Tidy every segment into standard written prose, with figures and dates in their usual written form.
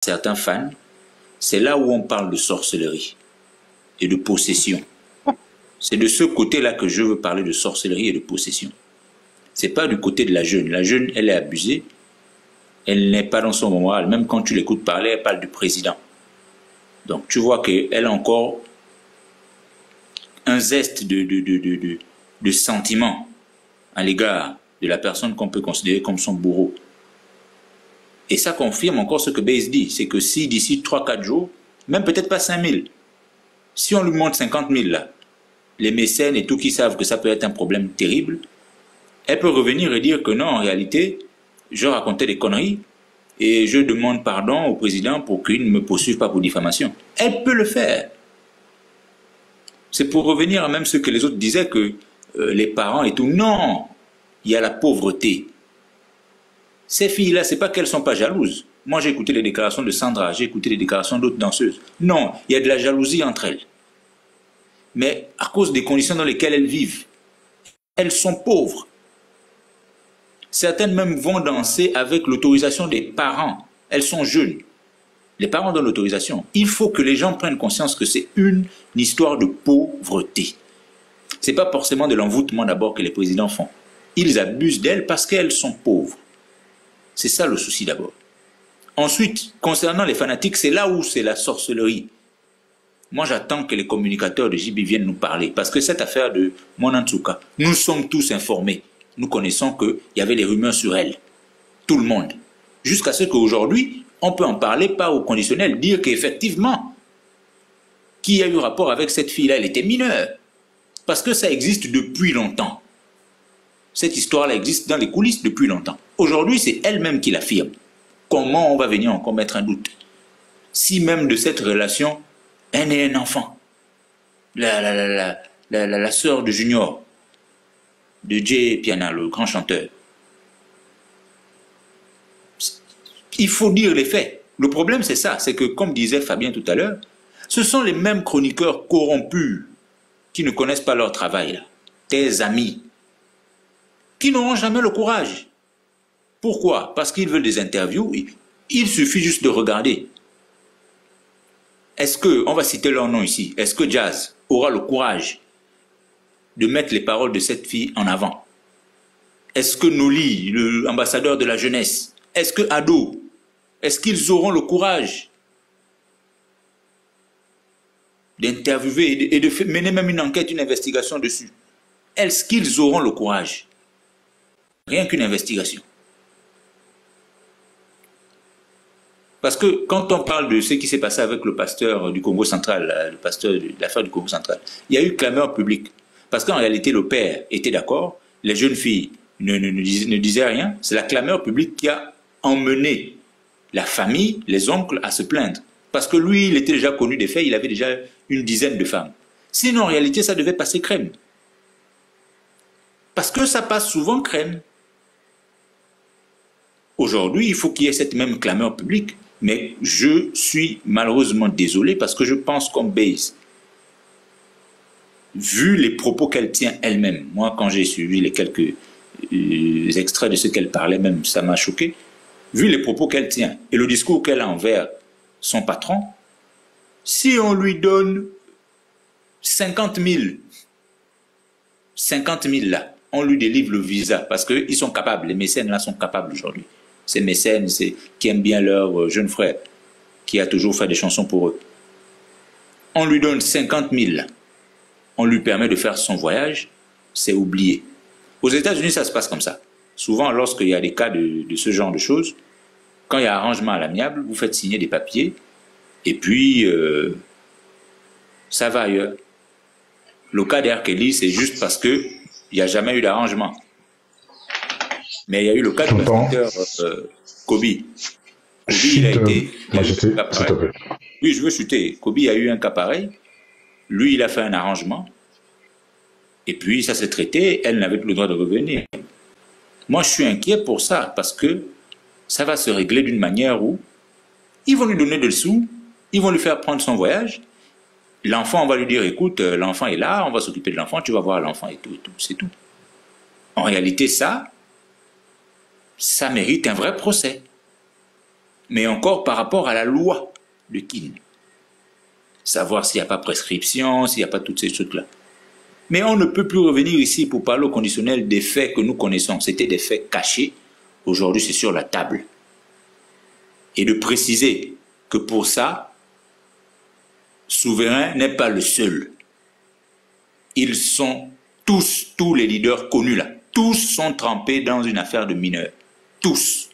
certains fans, c'est là où on parle de sorcellerie et de possession. C'est de ce côté-là que je veux parler de sorcellerie et de possession. Ce n'est pas du côté de la jeune. La jeune, elle est abusée. Elle n'est pas dans son moral. Même quand tu l'écoutes parler, elle parle du président. Donc tu vois qu'elle a encore un zeste de sentiment à l'égard de la personne qu'on peut considérer comme son bourreau. Et ça confirme encore ce que Base dit, c'est que si d'ici 3-4 jours, même peut-être pas 5 000, si on lui montre 50 000 là, les mécènes et tout qui savent que ça peut être un problème terrible, elle peut revenir et dire que non, en réalité, je racontais des conneries et je demande pardon au président pour qu'il ne me poursuive pas pour diffamation. Elle peut le faire. C'est pour revenir à même ce que les autres disaient, que les parents et tout. Non, il y a la pauvreté. Ces filles-là, c'est pas qu'elles sont pas jalouses. Moi, j'ai écouté les déclarations de Sandra, j'ai écouté les déclarations d'autres danseuses. Non, il y a de la jalousie entre elles. Mais à cause des conditions dans lesquelles elles vivent, elles sont pauvres. Certaines même vont danser avec l'autorisation des parents. Elles sont jeunes. Les parents donnent l'autorisation. Il faut que les gens prennent conscience que c'est une histoire de pauvreté. Ce n'est pas forcément de l'envoûtement d'abord que les présidents font. Ils abusent d'elles parce qu'elles sont pauvres. C'est ça le souci d'abord. Ensuite, concernant les fanatiques, c'est là où c'est la sorcellerie. Moi, j'attends que les communicateurs de JB viennent nous parler. Parce que cette affaire de Monantsuka, nous sommes tous informés. Nous connaissons qu'il y avait des rumeurs sur elle. Tout le monde. Jusqu'à ce qu'aujourd'hui, on peut en parler, pas au conditionnel, dire qu'effectivement, qui a eu rapport avec cette fille-là, elle était mineure. Parce que ça existe depuis longtemps. Cette histoire-là existe dans les coulisses depuis longtemps. Aujourd'hui, c'est elle-même qui l'affirme. Comment on va venir encore mettre un doute? Si même de cette relation, elle est un enfant. La sœur de Junior, de Jay Piana, le grand chanteur. Il faut dire les faits. Le problème, c'est ça. C'est que, comme disait Fabien tout à l'heure, ce sont les mêmes chroniqueurs corrompus qui ne connaissent pas leur travail, là. Tes amis, qui n'auront jamais le courage. Pourquoi? Parce qu'ils veulent des interviews. Il suffit juste de regarder. Est-ce que, on va citer leur nom ici, est-ce que Jazz aura le courage de mettre les paroles de cette fille en avant? Est-ce que Noli, l'ambassadeur de la jeunesse, est-ce que Ado, est-ce qu'ils auront le courage d'interviewer et de mener même une enquête, une investigation dessus? Est-ce qu'ils auront le courage? Rien qu'une investigation. Parce que quand on parle de ce qui s'est passé avec le pasteur du Congo central, le pasteur de l'affaire du Congo central, il y a eu clameur publique. Parce qu'en réalité, le père était d'accord, les jeunes filles ne disaient rien. C'est la clameur publique qui a emmené la famille, les oncles, à se plaindre. Parce que lui, il était déjà connu des faits, il avait déjà une dizaine de femmes. Sinon, en réalité, ça devait passer crème. Parce que ça passe souvent crème. Aujourd'hui, il faut qu'il y ait cette même clameur publique. Mais je suis malheureusement désolé parce que je pense comme Base, vu les propos qu'elle tient elle-même, moi quand j'ai suivi les quelques extraits de ce qu'elle parlait, même ça m'a choqué, vu les propos qu'elle tient et le discours qu'elle a envers son patron, si on lui donne 50 000 là, on lui délivre le visa parce qu'ils sont capables, les mécènes là sont capables aujourd'hui. Ces mécènes qui aiment bien leur jeune frère, qui a toujours fait des chansons pour eux. On lui donne 50 000, on lui permet de faire son voyage, c'est oublié. Aux États-Unis, ça se passe comme ça. Souvent, lorsqu'il y a des cas de ce genre de choses, quand il y a arrangement à l'amiable, vous faites signer des papiers, et puis ça va ailleurs. Le cas d'R. Kelly, c'est juste parce qu'il n'y a jamais eu d'arrangement. Mais il y a eu le cas de l'acteur Kobe. Kobe, il a été... Oui, je veux chuter. Kobe a eu un cas pareil. Lui, il a fait un arrangement. Et puis, ça s'est traité. Elle n'avait plus le droit de revenir. Moi, je suis inquiet pour ça, parce que ça va se régler d'une manière où ils vont lui donner des sous, ils vont lui faire prendre son voyage. L'enfant, on va lui dire, écoute, l'enfant est là, on va s'occuper de l'enfant, tu vas voir l'enfant et tout, c'est tout. En réalité, ça mérite un vrai procès. mais encore par rapport à la loi de Kin. Savoir s'il n'y a pas prescription, s'il n'y a pas toutes ces choses-là. Mais on ne peut plus revenir ici pour parler au conditionnel des faits que nous connaissons. C'était des faits cachés. Aujourd'hui, c'est sur la table. Et de préciser que pour ça, Souverain n'est pas le seul. Ils sont tous les leaders connus là, tous sont trempés dans une affaire de mineurs. Tous.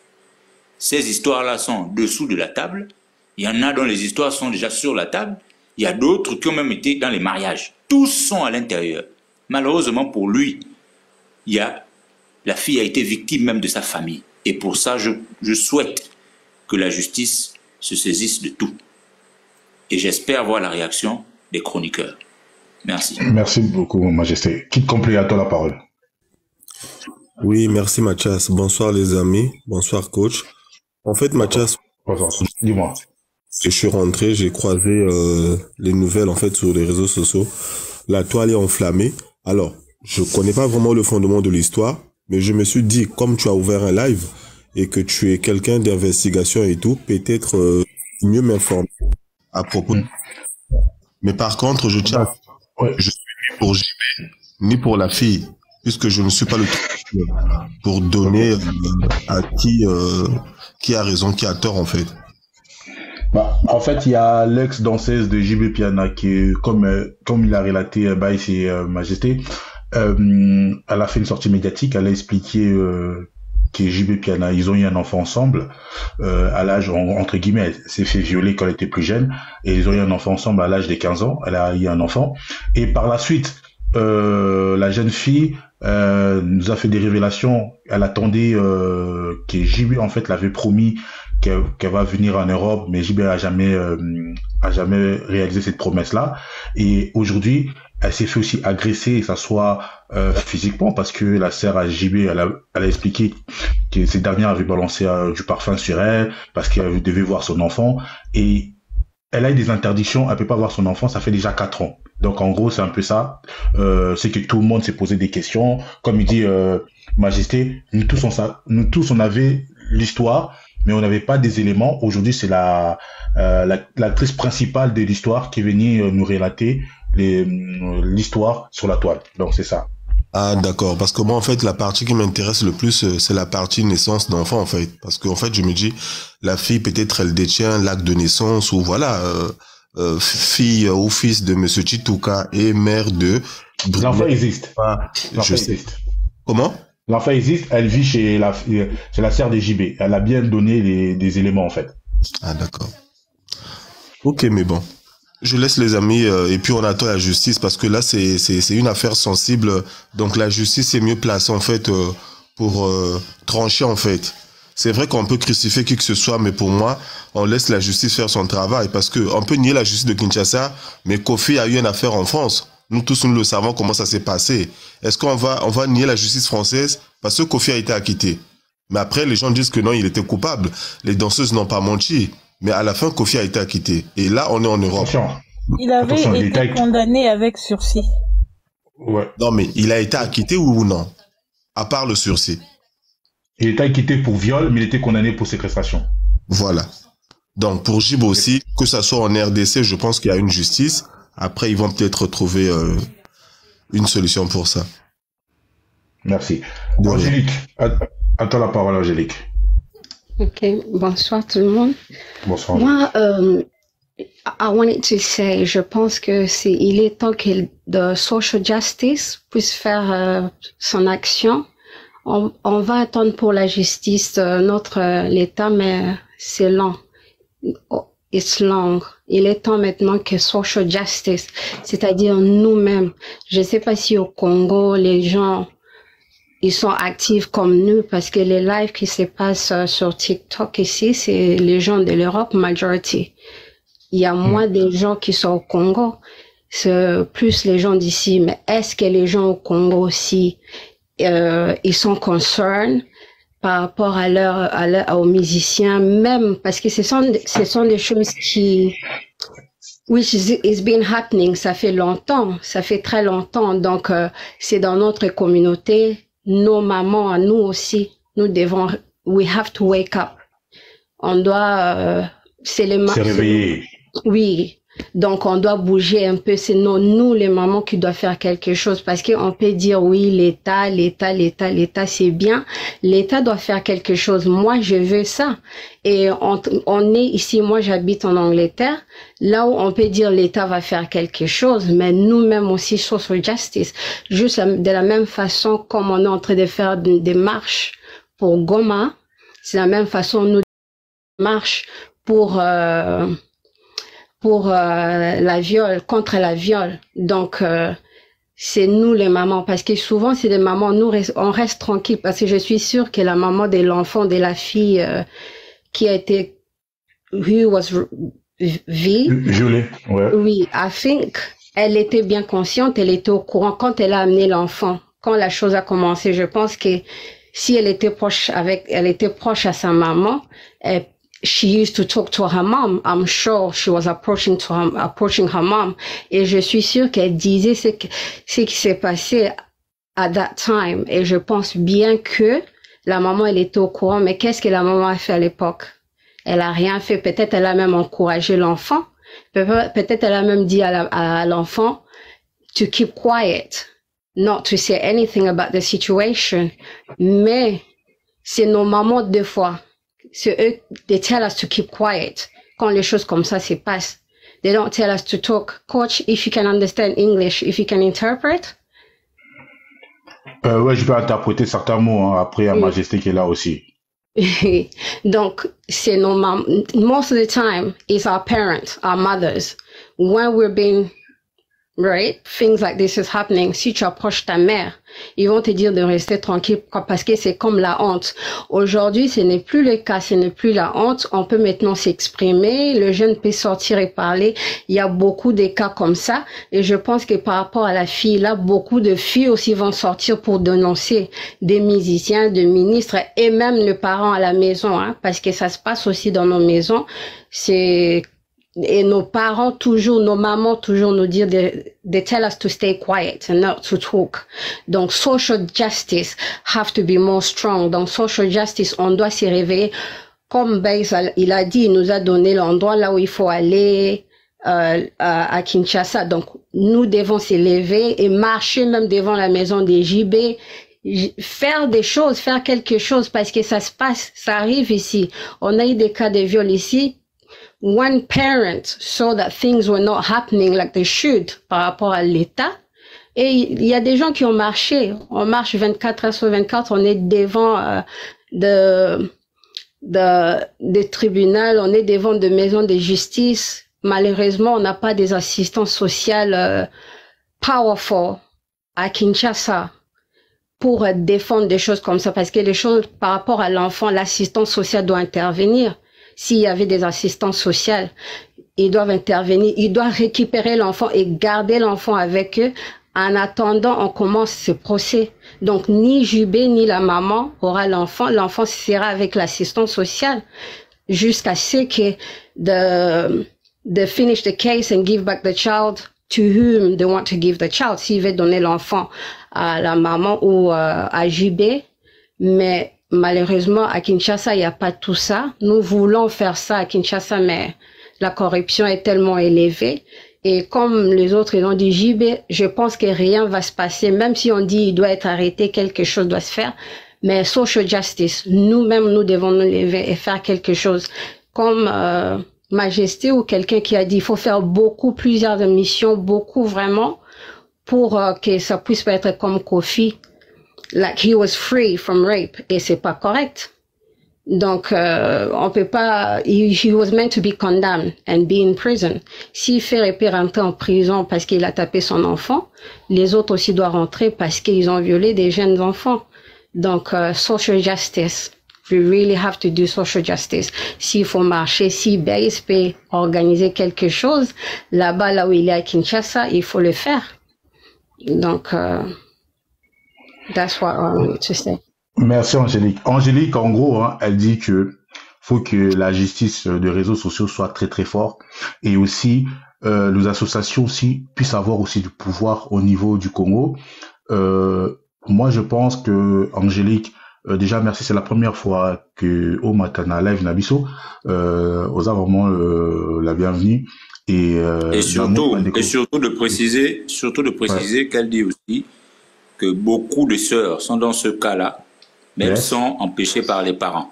Ces histoires-là sont dessous de la table. Il y en a dont les histoires sont déjà sur la table. Il y a d'autres qui ont même été dans les mariages. Tous sont à l'intérieur. Malheureusement pour lui, la fille a été victime même de sa famille. Et pour ça, je souhaite que la justice se saisisse de tout. Et j'espère voir la réaction des chroniqueurs. Merci. Merci beaucoup, Majesté. Quitte complet, à toi la parole. Oui, merci Mathias. Bonsoir les amis. Bonsoir coach. En fait, Mathias, dis-moi. Je suis rentré, j'ai croisé les nouvelles en fait sur les réseaux sociaux. La toile est enflammée. Alors, je connais pas vraiment le fondement de l'histoire, mais je me suis dit, comme tu as ouvert un live et que tu es quelqu'un d'investigation et tout, peut-être mieux m'informer à propos. Mais par contre, je tiens, je suis ni pour JB, ni pour la fille, puisque je ne suis pas le truc pour donner à qui a raison, qui a tort en fait. Bah, en fait, il y a l'ex-danseuse de JB Piana qui, comme il a relaté ici Majesté, elle a fait une sortie médiatique, elle a expliqué que JB Piana, ils ont eu un enfant ensemble, à l'âge, entre guillemets, elle s'est fait violer quand elle était plus jeune, et ils ont eu un enfant ensemble à l'âge de 15 ans, elle a eu un enfant, et par la suite, la jeune fille nous a fait des révélations, elle attendait que JB, en fait, l'avait promis qu'elle va venir en Europe, mais JB a jamais réalisé cette promesse-là, et aujourd'hui, elle s'est fait aussi agresser, et ça soit physiquement, parce que la sœur à JB, elle a expliqué que cette dernière avait balancé du parfum sur elle, parce qu'elle devait voir son enfant, et elle a eu des interdictions, elle peut pas voir son enfant, ça fait déjà 4 ans. Donc en gros, c'est un peu ça. C'est que tout le monde s'est posé des questions. Comme il dit Majesté, nous tous on avait l'histoire, mais on n'avait pas des éléments. Aujourd'hui, c'est l'actrice principale de l'histoire qui est venue nous relater l'histoire sur la toile. Donc c'est ça. Ah d'accord, parce que moi en fait la partie qui m'intéresse le plus c'est la partie naissance d'enfant en fait, parce qu'en fait je me dis la fille peut-être elle détient l'acte de naissance ou voilà fille ou fils de Monsieur Chituka et mère de. L'enfant existe. L'enfant existe. Comment? L'enfant existe, elle vit chez la sœur des JB. Elle a bien donné des éléments en fait. Ah d'accord. Ok, mais bon. Je laisse les amis et puis on attend la justice parce que là c'est une affaire sensible, donc la justice est mieux placée en fait pour trancher en fait. C'est vrai qu'on peut crucifier qui que ce soit, mais pour moi on laisse la justice faire son travail parce que on peut nier la justice de Kinshasa, mais Kofi a eu une affaire en France. Nous tous nous le savons comment ça s'est passé. Est-ce qu'on va nier la justice française parce que Kofi a été acquitté? Mais après les gens disent que non, il était coupable. Les danseuses n'ont pas menti. Mais à la fin, Kofi a été acquitté. Et là, on est en Europe. Il avait été condamné avec sursis. Ouais. Non, mais il a été acquitté ou non? À part le sursis. Il était acquitté pour viol, mais il était condamné pour séquestration. Voilà. Donc, pour Jib aussi, que ça soit en RDC, je pense qu'il y a une justice. Après, ils vont peut-être trouver une solution pour ça. Merci. Angélique, à toi la parole, Angélique. Ok, bonsoir tout le monde. Bonsoir. Moi, I wanted to say, je pense que il est temps que the social justice puisse faire son action. On va attendre pour la justice l'État, mais c'est lent. It's long. Il est temps maintenant que social justice, c'est-à-dire nous-mêmes. Je sais pas si au Congo, les gens ils sont actifs comme nous parce que les lives qui se passent sur TikTok ici, c'est les gens de l'Europe, majority. Il y a moins de gens qui sont au Congo, c'est plus les gens d'ici. Mais est-ce que les gens au Congo aussi, ils sont concernés par rapport aux musiciens, même parce que ce sont des choses qui, which is been happening, ça fait longtemps, ça fait très longtemps. Donc c'est dans notre communauté. Nos mamans, à nous aussi, nous devons, we have to wake up. on doit, c'est les Se réveiller. Oui. Donc, on doit bouger un peu. C'est nous, les mamans, qui doivent faire quelque chose. Parce qu'on peut dire, oui, l'État, c'est bien. L'État doit faire quelque chose. Moi, je veux ça. Et on est ici, moi, j'habite en Angleterre, là où on peut dire l'État va faire quelque chose, mais nous-mêmes aussi, social justice. Juste de la même façon comme on est en train de faire des marches pour Goma, c'est la même façon, nous, marches pour la viol, contre la viol. Donc, c'est nous les mamans, parce que souvent, c'est des mamans, on reste tranquille, parce que je suis sûre que la maman de l'enfant, de la fille qui a été, who was violée, ouais. Oui, I think, elle était bien consciente, elle était au courant quand elle a amené l'enfant, quand la chose a commencé. Je pense que si elle était proche à sa maman, she used to talk to her mom. I'm sure she was approaching her mom. Et je suis sûre qu'elle disait ce qui s'est passé at that time. Et je pense bien que la maman, elle était au courant. Mais qu'est-ce que la maman a fait à l'époque? Elle a rien fait. Peut-être elle a même encouragé l'enfant. Peut-être elle a même dit à l'enfant to keep quiet, not to say anything about the situation. Mais c'est nos mamans deux fois. C'est eux, they tell us to keep quiet quand les choses comme ça se passent. They don't tell us to talk. Coach, if you can understand English, if you can interpret. Ouais, je peux interpréter certains mots, hein. Après, il y a Majesté qui est là aussi. Donc, c'est nos mamans. Most of the time, it's our parents, our mothers. When we're being, right, things like this is happening. Si tu approches ta mère, ils vont te dire de rester tranquille parce que c'est comme la honte. Aujourd'hui, ce n'est plus le cas, ce n'est plus la honte. On peut maintenant s'exprimer, le jeune peut sortir et parler. Il y a beaucoup de cas comme ça. Et je pense que par rapport à la fille, là, beaucoup de filles aussi vont sortir pour dénoncer des musiciens, des ministres et même les parents à la maison, hein, parce que ça se passe aussi dans nos maisons. Et nos parents toujours, nos mamans toujours nous dire they tell us to stay quiet and not to talk. Donc, social justice have to be more strong. Donc, social justice, on doit s'y réveiller. Comme Baïs, il a dit, il nous a donné l'endroit là où il faut aller, à Kinshasa. Donc, nous devons s'élever et marcher même devant la maison des JB, faire des choses, faire quelque chose parce que ça se passe, ça arrive ici. On a eu des cas de viol ici. One parent saw that things were not happening like they should par rapport à l'État. Et il y a des gens qui ont marché. On marche 24 heures sur 24. On est devant des tribunaux. On est devant des maisons de justice. Malheureusement, on n'a pas des assistants sociaux powerful à Kinshasa pour défendre des choses comme ça. Parce que les choses par rapport à l'enfant, l'assistant social doit intervenir. S'il y avait des assistants sociaux, ils doivent intervenir, ils doivent récupérer l'enfant et garder l'enfant avec eux. En attendant, on commence ce procès. Donc, ni Jubé, ni la maman aura l'enfant. L'enfant sera avec l'assistant social jusqu'à ce que de finish the case and give back the child to whom they want to give the child. S'ils veulent donner l'enfant à la maman ou à Jubé. Mais malheureusement, à Kinshasa, il n'y a pas tout ça. Nous voulons faire ça à Kinshasa, mais la corruption est tellement élevée. Et comme les autres, ils ont dit, JB, je pense que rien va se passer. Même si on dit il doit être arrêté, quelque chose doit se faire. Mais social justice, nous-mêmes, nous devons nous lever et faire quelque chose. Comme Majesté ou quelqu'un qui a dit, il faut faire plusieurs missions, beaucoup vraiment, pour que ça puisse pas être comme Kofi. Like he was free from rape, et c'est pas correct. Donc, on peut pas, he was meant to be condemned and be in prison. S'il fait rentrer en prison parce qu'il a tapé son enfant, les autres aussi doivent rentrer parce qu'ils ont violé des jeunes enfants. Donc, social justice. We really have to do social justice. S'il faut marcher, si Baïs peut organiser quelque chose, là-bas, là où il est à Kinshasa, il faut le faire. Donc, that's what I wanted to say. Merci Angélique. Angélique, en gros, hein, elle dit que faut que la justice des réseaux sociaux soit très très forte et aussi les associations aussi puissent avoir aussi du pouvoir au niveau du Congo. Moi, je pense que Angélique, déjà, merci, c'est la première fois que au Matana Live Nabiso, osa vraiment la bienvenue. Et surtout de préciser qu'elle dit aussi que beaucoup de sœurs sont dans ce cas-là, mais elles sont empêchées par les parents.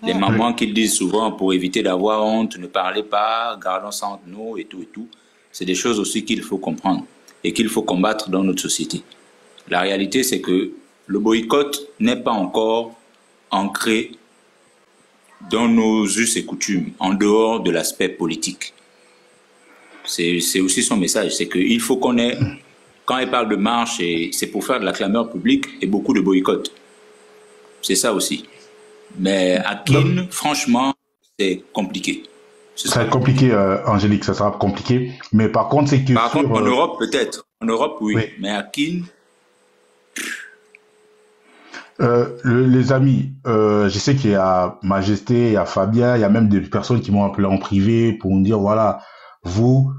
Les mamans qui disent souvent pour éviter d'avoir honte, ne parlez pas, gardons ça entre nous et tout. C'est des choses aussi qu'il faut comprendre et qu'il faut combattre dans notre société. La réalité, c'est que le boycott n'est pas encore ancré dans nos us et coutumes, en dehors de l'aspect politique. C'est aussi son message, c'est qu'il faut qu'on ait, quand elle parle de marche, c'est pour faire de la clameur publique et beaucoup de boycott. C'est ça aussi. Mais à Kin, franchement, c'est compliqué. Ça sera compliqué, Angélique, ça sera compliqué. Mais par contre, c'est que... Par contre, en Europe, peut-être. En Europe, oui. Mais à Kin... les amis, je sais qu'il y a Majesté, il y a Fabien, il y a même des personnes qui m'ont appelé en privé pour me dire, voilà, vous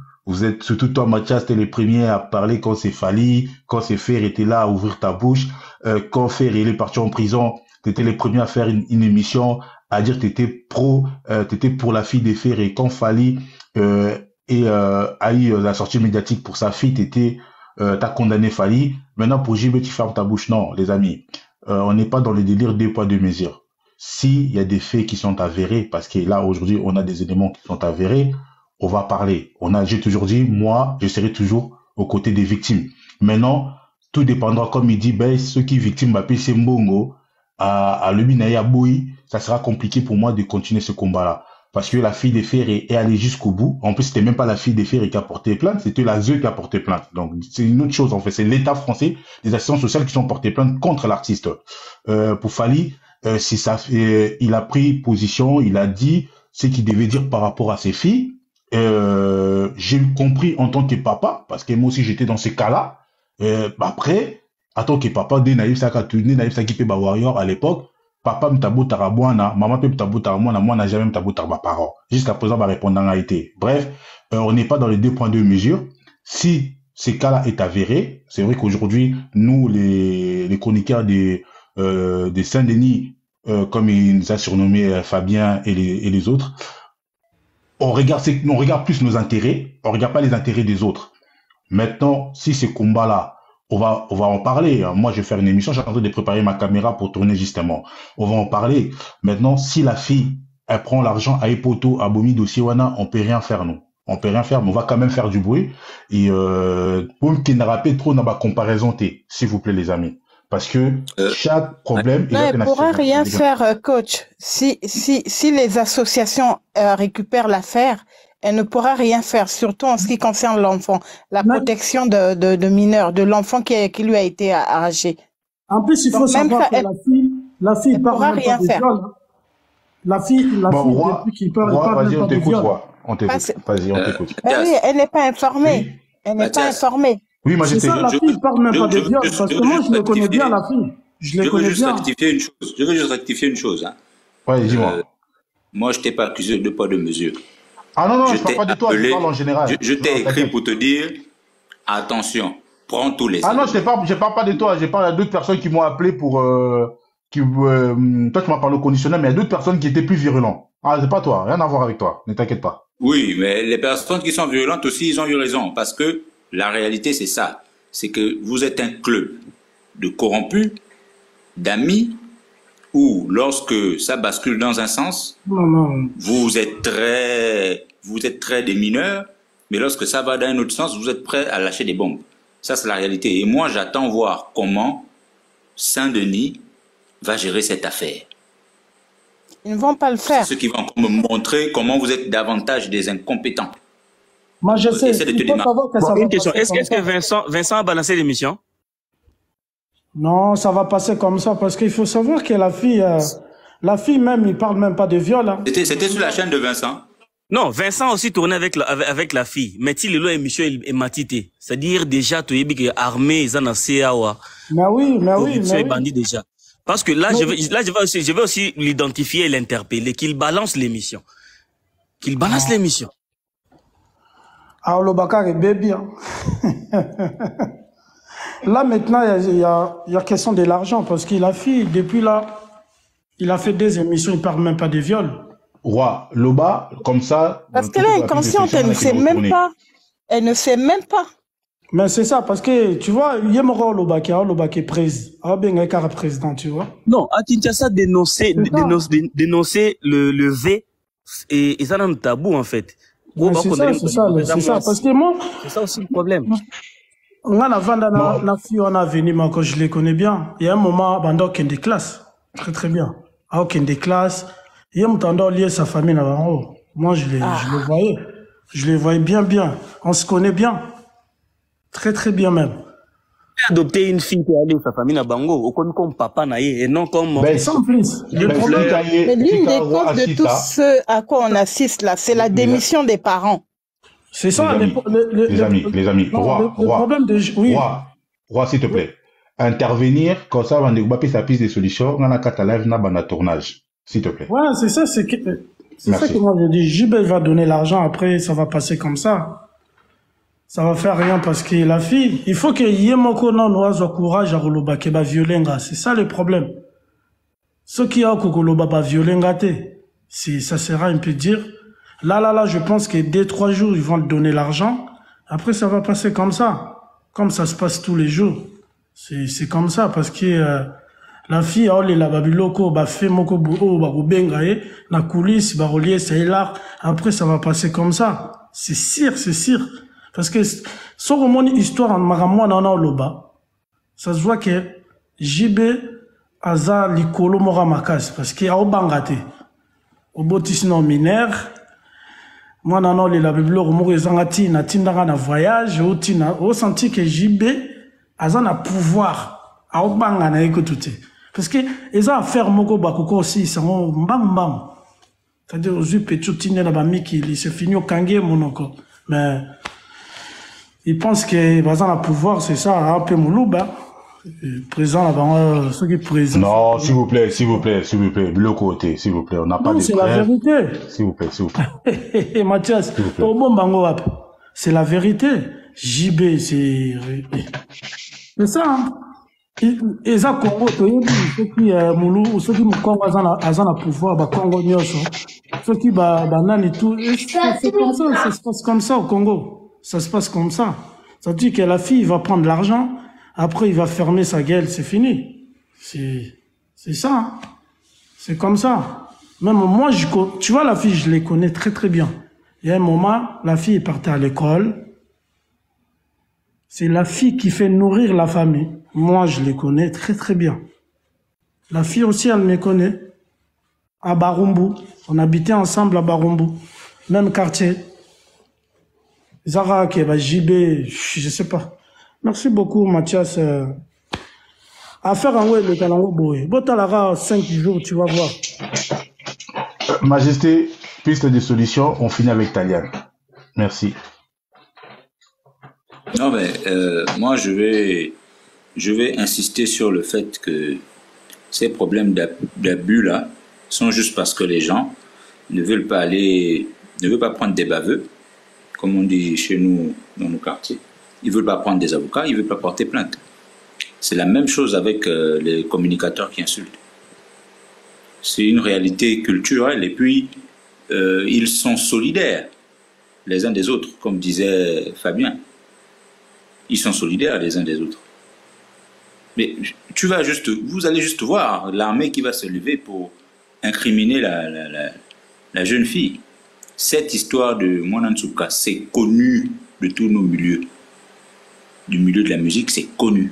êtes, surtout toi, Mathias, t'es les premiers à parler quand c'est Fali, quand c'est Fer était là à ouvrir ta bouche, quand Fer il est parti en prison, t'étais les premiers à faire une émission, à dire que t'étais pour la fille des Fer, et quand Fali a eu la sortie médiatique pour sa fille, t'as condamné Fali. Maintenant, pour JB, tu fermes ta bouche. Non, les amis, on n'est pas dans le délire des poids, deux mesures. S'il y a des faits qui sont avérés, parce que là, aujourd'hui, on a des éléments qui sont avérés, on va parler. J'ai toujours dit, moi, je serai toujours aux côtés des victimes. Maintenant, tout dépendra, comme il dit, ben, ceux qui victimes m'appellent Mbongo, à Lubinaya Boui, ça sera compliqué pour moi de continuer ce combat-là. Parce que la fille des Fer est allée jusqu'au bout. En plus, c'était même pas la fille des Fer qui a porté plainte, c'était la ZEU qui a porté plainte. Donc, c'est une autre chose, en fait. C'est l'État français, les assistants sociales qui sont portés plainte contre l'artiste. Pour Fali, il a pris position, il a dit ce qu'il devait dire par rapport à ses filles. J'ai compris en tant que papa, parce que moi aussi j'étais dans ce cas-là. Après, en tant que papa, Naïf Sakipe Warrior à l'époque, papa m'tabo tarabouana, maman peut m'tabo tarabouana, moi n'a jamais m'tabo tarabaparo. Jusqu'à présent, va répondre en été. Bref, on n'est pas dans les 2.2 mesures. Si ce cas-là est avéré, c'est vrai qu'aujourd'hui, nous, les chroniqueurs de Saint-Denis, comme il nous a surnommé Fabien et les autres, on regarde plus nos intérêts, on regarde pas les intérêts des autres. Maintenant, si ce combat-là, on va en parler. Moi, je vais faire une émission, j'ai en train de préparer ma caméra pour tourner justement. On va en parler. Maintenant, si la fille, elle prend l'argent à Epoto, à Bomi, Dossiwana, on peut rien faire, non. On peut rien faire, mais on va quand même faire du bruit. Et, pour qu'il n'a pas trop dans ma comparaison, s'il vous plaît, les amis. Parce que chaque problème... Non, elle ne pourra rien faire, coach. Si les associations récupèrent l'affaire, elle ne pourra rien faire, surtout en ce qui concerne l'enfant. La protection de mineurs, de l'enfant qui lui a été arraché. En plus, il faut savoir que la fille parle même pas de viol. La fille, depuis qu'il parle, vas-y, on t'écoute, Vas-y, on t'écoute. Oui, elle n'est pas informée. Oui. Elle n'est pas informée. Oui, moi, c'est ça, la fille parle même pas de viol, parce que moi, je le connais bien, la fille. Je veux juste rectifier une chose. Hein. Ouais, dis-moi. Moi, je t'ai pas accusé de poids de mesure. Ah non, je parle pas de toi, je parle en général. Je t'ai écrit pour te dire, attention, prends tous les... Ah non, je parle pas de toi, je parle à d'autres personnes qui m'ont appelé pour... toi, tu m'as parlé au conditionnel, mais il y a d'autres personnes qui étaient plus virulentes. Ah, c'est pas toi, rien à voir avec toi, ne t'inquiète pas. Oui, mais les personnes qui sont violentes aussi, ils ont eu raison, parce que la réalité, c'est ça. C'est que vous êtes un club de corrompus, d'amis, où lorsque ça bascule dans un sens, vous êtes très des mineurs, mais lorsque ça va dans un autre sens, vous êtes prêts à lâcher des bombes. Ça, c'est la réalité. Et moi, j'attends voir comment Saint-Denis va gérer cette affaire. Ils ne vont pas le faire. C'est ceux qui vont me montrer comment vous êtes davantage des incompétents. Moi, je sais. Une question. Est-ce que Vincent a balancé l'émission? Non, ça va passer comme ça, parce qu'il faut savoir que la fille même, il parle même pas de viol. Hein. C'était sur la chaîne de Vincent? Non, Vincent aussi tournait avec la fille. Mais il est émission et matité. C'est-à-dire déjà, tu es armé, ils en ont mais oui. bandit déjà. Parce que là, je vais aussi l'identifier et l'interpeller, qu'il balance l'émission. Qu'il balance l'émission. Ah, le Bakar est baby. là maintenant, il y a question de l'argent, parce qu'il a fait, depuis là, il a fait des émissions, il ne parle même pas de viol. Roi, Loba, comme ça... Parce qu'elle est inconsciente, elle ne sait même pas. Elle ne sait même pas. Mais c'est ça, parce que, tu vois, il y a mon Loba qui est président. Ah, bien, il est président, tu vois. Non, à Kinshasa, dénoncer le V, et ça, c'est un tabou, en fait. C'est ça, parce que moi... C'est ça aussi le problème. On a venu, moi, quand je les connais bien. Il y a un moment, pendant qu'il y a des classes. Très, très bien. Alors qu'il y a des classes, il y a un temps lié sa famille là-bas. Moi, je les voyais. Je les voyais bien, bien. On se connaît bien. Très, très bien même. Adopter une fille qui est allée sa famille à Bango, comme papa naïe, et non comme... Sans plus. Mais l'une des causes de tout ce à quoi on assiste là, c'est la démission des parents. C'est ça, les amis. Roi, s'il te plaît. Intervenir, comme ça, on a sa piste de solution, on a un live, on a tournage. S'il te plaît. Ouais, c'est ça, c'est ça que moi je dis. JB va donner l'argent, après, ça va passer comme ça. Ça va faire rien parce que la fille, il faut qu'il y ait mon courage à Roloba qui va violer. C'est ça le problème. Ceux qui ont Roloba va violer, ça sera un peu dire. Là, je pense que 2-3 jours, ils vont te donner l'argent. Après, ça va passer comme ça. Comme ça se passe tous les jours. C'est comme ça, parce que la fille, elle est là-bas, fait moko bengaye, na coulisse, relier, c'est là. Après, ça va passer comme ça. C'est sûr. Parce que, sur mon histoire en maramouan en Oloba, ça se voit que JB aza likolo mora makas, parce qu'il y a au bangate. Au botisno mineur, moi, non, la Bible, na tindanga na voyage, au senti que JB, azan a pouvoir, a obanga na écoute. Parce que, ils ont affaire moko bakoko aussi, ils sont mbam. C'est-à-dire, aux yeux pétutine na bami qui, il se finit au kangé, monoko. Mais, ils pensent que, bazan a pouvoir, c'est ça, un peu moulouba. Présent là-bas, ceux qui président. Non, s'il vous plaît, le côté, s'il vous plaît, on n'a pas de c'est la vérité. S'il vous plaît. Mathias, c'est la vérité. JB, c'est ça, hein. Et ça, Congo, ceux qui Moulou, ceux qui me Congo, azan a pouvoir, Congo nyoso. Ceux qui banan et tout, c'est comme ça, ça se passe comme ça au Congo. Ça se passe comme ça. Ça veut dire que la fille va prendre l'argent. Après, il va fermer sa gueule, c'est fini. C'est ça. Hein. C'est comme ça. Même moi, tu vois, la fille, je les connais très, très bien. Il y a un moment, la fille est partie à l'école. C'est la fille qui fait nourrir la famille. Moi, je les connais très, très bien. La fille aussi, elle me connaît. À Barumbu. On habitait ensemble à Barumbu. Même quartier. Zara, JB, je sais pas. Merci beaucoup, Mathias. Affaire en le Kalango Boé. Botalara, 5 jours, tu vas voir. Majesté, piste de solution, on finit avec Talian. Merci. Non, mais moi, je vais insister sur le fait que ces problèmes d'abus là sont juste parce que les gens ne veulent pas prendre des baveux, comme on dit chez nous dans nos quartiers. Ils ne veulent pas prendre des avocats, ils ne veulent pas porter plainte. C'est la même chose avec les communicateurs qui insultent. C'est une réalité culturelle et puis ils sont solidaires les uns des autres, comme disait Fabien. Ils sont solidaires les uns des autres. Mais vous allez juste voir l'armée qui va se lever pour incriminer la jeune fille. Cette histoire de Mwanansuka, c'est connu de tous nos milieux. Du milieu de la musique, c'est connu.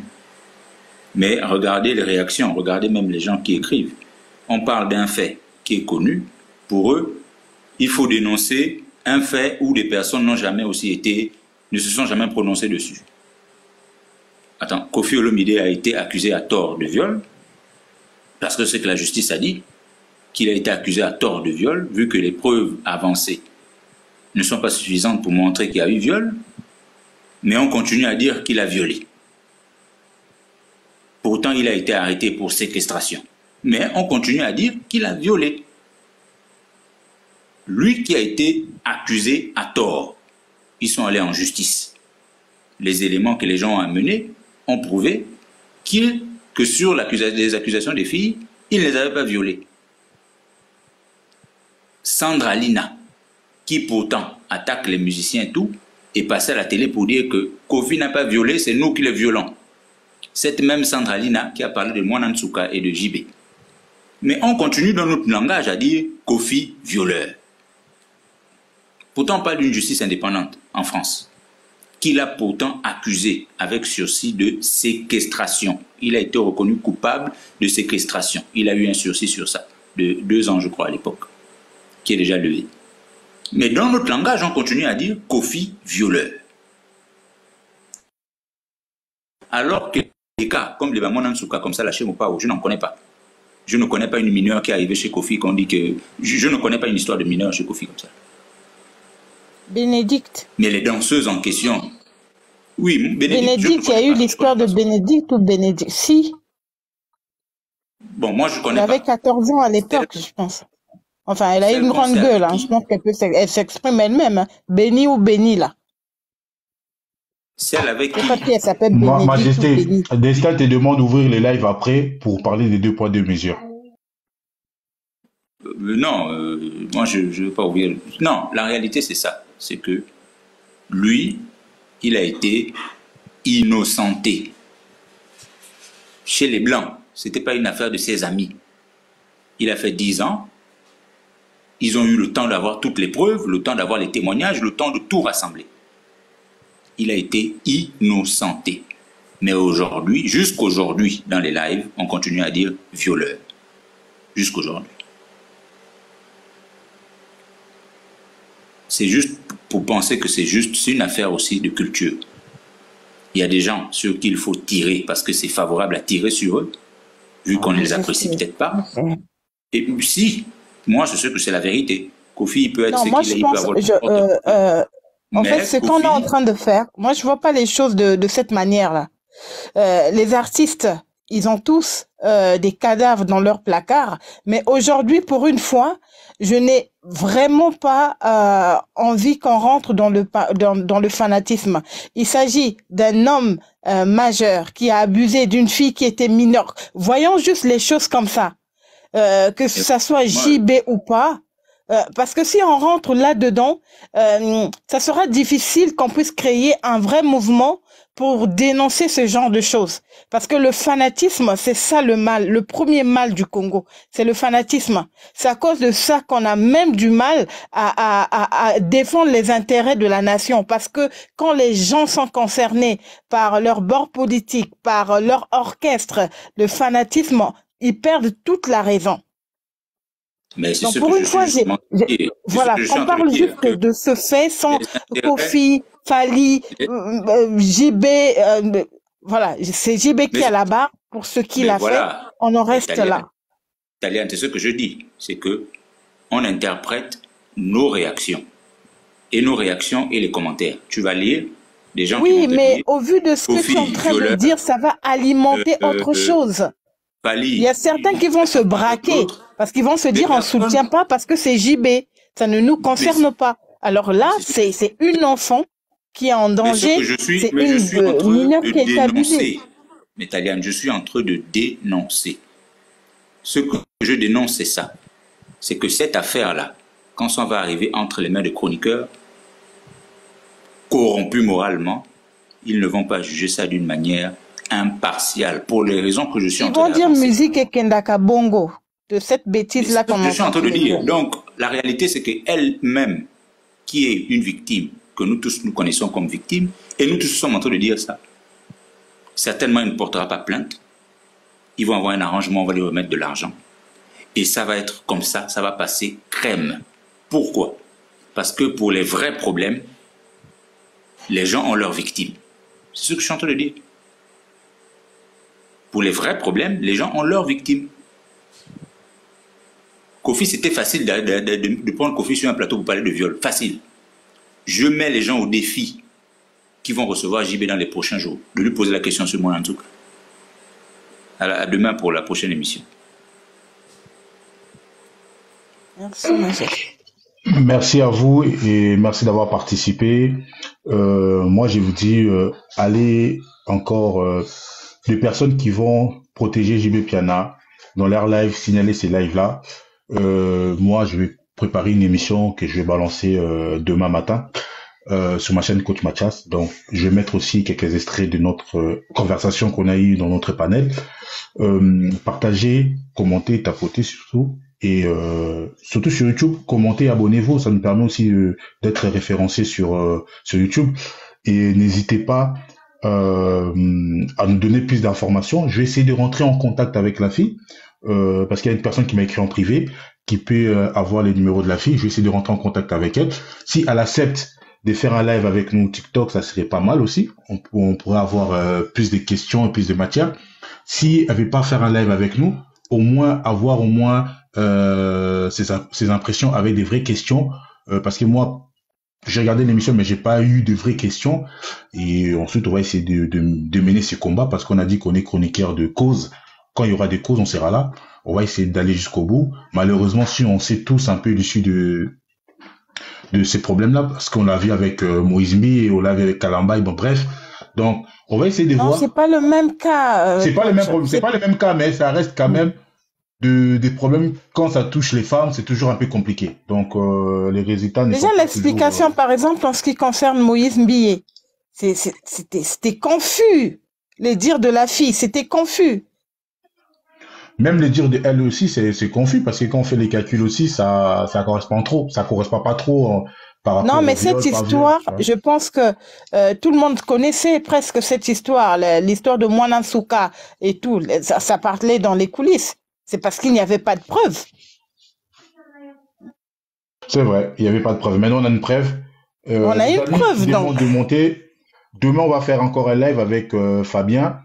Mais regardez les réactions, regardez même les gens qui écrivent. On parle d'un fait qui est connu. Pour eux, il faut dénoncer un fait où les personnes ne se sont jamais prononcées dessus. Attends, Kofi Olomide a été accusé à tort de viol, parce que c'est que la justice a dit qu'il a été accusé à tort de viol, vu que les preuves avancées ne sont pas suffisantes pour montrer qu'il y a eu viol, mais on continue à dire qu'il a violé. Pourtant, il a été arrêté pour séquestration. Mais on continue à dire qu'il a violé. Lui qui a été accusé à tort, ils sont allés en justice. Les éléments que les gens ont amenés ont prouvé que sur les accusations des filles, il ne les avait pas violées. Sandra Lina, qui pourtant attaque les musiciens et tout, est passée à la télé pour dire que Kofi n'a pas violé, c'est nous qui les violons. Cette même Sandra Lina qui a parlé de Mwanantsuka et de JB. Mais on continue dans notre langage à dire Kofi violeur. Pourtant, on parle d'une justice indépendante en France, qui l'a pourtant accusé avec sursis de séquestration. Il a été reconnu coupable de séquestration. Il a eu un sursis sur ça, de 2 ans, je crois, à l'époque, qui est déjà levé. Mais dans notre langage, on continue à dire Kofi violeur. Alors que des cas comme les Mwanantsuka, comme ça, la chez Mopao, je n'en connais pas. Je ne connais pas une mineure qui est arrivée chez Kofi, qu'on dit que... Je ne connais pas une histoire de mineur chez Kofi comme ça. Bénédicte. Mais les danseuses en question... Oui, Bénédicte, il y a eu l'histoire de Bénédicte ou Bénédicte. Si. Bon, moi, je connais pas. Elle avait 14 ans à l'époque, je pense. Enfin, elle a une grande gueule, hein. Je pense qu'elle s'exprime elle-même. Hein. Béni ou béni, là. Celle avec qui elle s'appelle Bénédicte. Majesté, Destin te demande d'ouvrir les lives après pour parler des 2 poids 2 mesures. Non, moi je ne veux pas ouvrir. Non, la réalité c'est ça. C'est que lui, il a été innocenté. Chez les Blancs, ce n'était pas une affaire de ses amis. Il a fait 10 ans. Ils ont eu le temps d'avoir toutes les preuves, le temps d'avoir les témoignages, le temps de tout rassembler. Il a été innocenté. Mais aujourd'hui, jusqu'aujourd'hui, dans les lives, on continue à dire violeur. Jusqu'aujourd'hui. C'est juste pour penser que c'est une affaire aussi de culture. Il y a des gens sur qui il faut tirer parce que c'est favorable à tirer sur eux, vu qu'on ne les apprécie peut-être pas. Et si, moi je sais que c'est la vérité. Kofi, il peut être ce qu'il est, il peut avoir... En fait, ce qu'on est en train de faire, moi, je vois pas les choses de cette manière-là. Les artistes, ils ont tous des cadavres dans leur placard, mais aujourd'hui, pour une fois, je n'ai vraiment pas envie qu'on rentre dans le fanatisme. Il s'agit d'un homme majeur qui a abusé d'une fille qui était mineure. Voyons juste les choses comme ça. Que ça soit JB ou pas. Parce que si on rentre là-dedans, ça sera difficile qu'on puisse créer un vrai mouvement pour dénoncer ce genre de choses. Parce que le fanatisme, c'est ça le mal, le premier mal du Congo, c'est le fanatisme. C'est à cause de ça qu'on a même du mal à défendre les intérêts de la nation. Parce que quand les gens sont concernés par leur bord politique, par leur orchestre, le fanatisme, ils perdent toute la raison. Mais c'est donc ce pour que une fois, voilà, on parle juste de ce fait sans Kofi, Fali, JB, voilà, c'est JB qui est là-bas pour ce qu'il a fait, on en reste là. Taliane, c'est ce que je dis, c'est que on interprète nos réactions et les commentaires. Tu vas lire des gens qui vont te mais dire, au vu de ce que tu es en train de dire, ça va alimenter autre chose. Il y a certains qui vont se braquer parce qu'ils vont se dire on ne soutient pas parce que c'est JB, ça ne nous concerne pas. Alors là, c'est une enfant qui est en danger, c'est une mineure qui est abusée. Mais Taliane, je suis en train de dénoncer. Ce que je dénonce, c'est ça. C'est que cette affaire-là, quand ça va arriver entre les mains de chroniqueurs, corrompus moralement, ils ne vont pas juger ça d'une manière impartiale, pour les raisons que je suis en train de dire. Ils vont dire musique et Kendaka Bongo, de cette bêtise-là qu'on je suis en train de dire. Donc, la réalité, c'est qu'elle-même, qui est une victime, que nous tous nous connaissons comme victime, et nous tous sommes en train de dire ça. Certainement, elle ne portera pas plainte. Ils vont avoir un arrangement, on va lui remettre de l'argent. Et ça va être comme ça va passer crème. Pourquoi? Parce que pour les vrais problèmes, les gens ont leurs victimes. C'est ce que je suis en train de dire. Pour les vrais problèmes, les gens ont leurs victimes. Kofi, c'était facile de prendre Kofi sur un plateau pour parler de viol. Facile. Je mets les gens au défi qui vont recevoir JB dans les prochains jours, de lui poser la question sur moi en tout cas. À demain pour la prochaine émission. Merci, Merci à vous et merci d'avoir participé. Moi, je vous dis, allez encore les personnes qui vont protéger JB Piana dans leur live, signaler ces lives-là. Moi, je vais préparer une émission que je vais balancer demain matin sur ma chaîne Coach Mathias. Donc, je vais mettre aussi quelques extraits de notre conversation qu'on a eue dans notre panel. Partagez, commentez, tapotez surtout. Et surtout sur YouTube, commentez, abonnez-vous. Ça nous permet aussi d'être référencés sur YouTube. Et n'hésitez pas à nous donner plus d'informations. Je vais essayer de rentrer en contact avec la fille. Parce qu'il y a une personne qui m'a écrit en privé qui peut avoir les numéros de la fille. Je vais essayer de rentrer en contact avec elle. Si elle accepte de faire un live avec nous TikTok, ça serait pas mal aussi. On pourrait avoir plus de questions et plus de matière. Si elle veut pas faire un live avec nous, au moins avoir ses impressions avec des vraies questions. Parce que moi, j'ai regardé l'émission, mais j'ai pas eu de vraies questions. Et ensuite, on va essayer de mener ce combat parce qu'on a dit qu'on est chroniqueur de causes. Quand il y aura des causes, on sera là. On va essayer d'aller jusqu'au bout. Malheureusement, si on sait tous un peu l'issue de ces problèmes-là, parce qu'on l'a vu avec Moïse Mbi et on l'a vu avec Kalamba, bon bref. Donc, on va essayer de voir. Non, c'est pas le même cas. C'est pas le même problème, c'est pas le même cas, mais ça reste quand même des problèmes. Quand ça touche les femmes, c'est toujours un peu compliqué. Donc, les résultats ne sont Déjà, pas l'explication, toujours, par exemple, en ce qui concerne Moïse Mbié, c'était confus. Les dires de la fille, c'était confus. Même les dires de elle aussi, c'est confus parce que quand on fait les calculs aussi, ça correspond pas trop par rapport Non, mais au viol, cette pas viol, histoire, tu vois. je pense que tout le monde connaissait presque cette histoire, l'histoire de Mwanansuka et tout. Ça parlait dans les coulisses. C'est parce qu'il n'y avait pas de preuves. C'est vrai, il n'y avait pas de preuve. Maintenant, on a une preuve. On a une Dani preuve, demande donc. de monter. Demain, on va faire encore un live avec Fabien.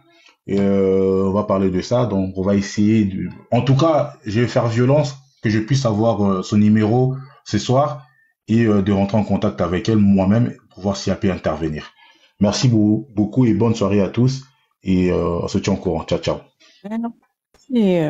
Et, on va parler de ça. Donc, on va essayer de... En tout cas, je vais faire violence que je puisse avoir son numéro ce soir et de rentrer en contact avec elle moi-même pour voir si elle peut intervenir. Merci beaucoup et bonne soirée à tous. Et on se tient au courant. Ciao, ciao. Et,